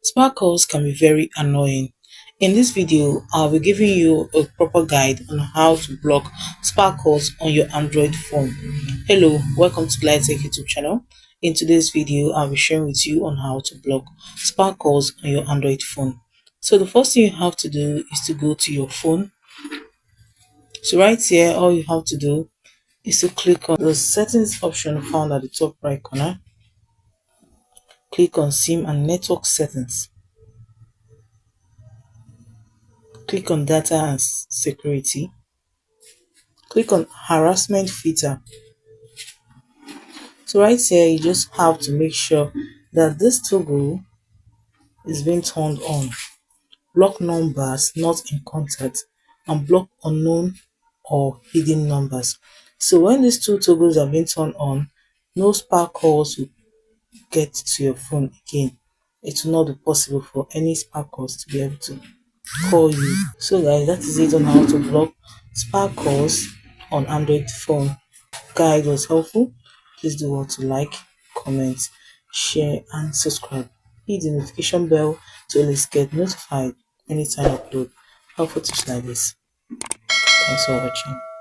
Spam calls can be very annoying. In this video, I'll be giving you a proper guide on how to block spam calls on your Android phone. Hello, welcome to Glide Tech YouTube channel. In today's video, I'll be sharing with you on how to block spam calls on your Android phone. So the first thing you have to do is to go to your phone. So right here, all you have to do is to click on the settings option found at the top right corner. Click on SIM and network settings. Click on data and security. Click on harassment filter. So right here, you just have to make sure that this toggle is being turned on. Block numbers not in contact and block unknown or hidden numbers. So when these two toggles are being turned on, no spam calls will get to your phone again. It will not be possible for any spam calls to be able to call you. So guys, that is it on how to block spam calls on Android phone. Guide was helpful. Please do want to like, comment, share and subscribe. Hit the notification bell to always get notified anytime I upload helpful tips like this. Thanks for watching.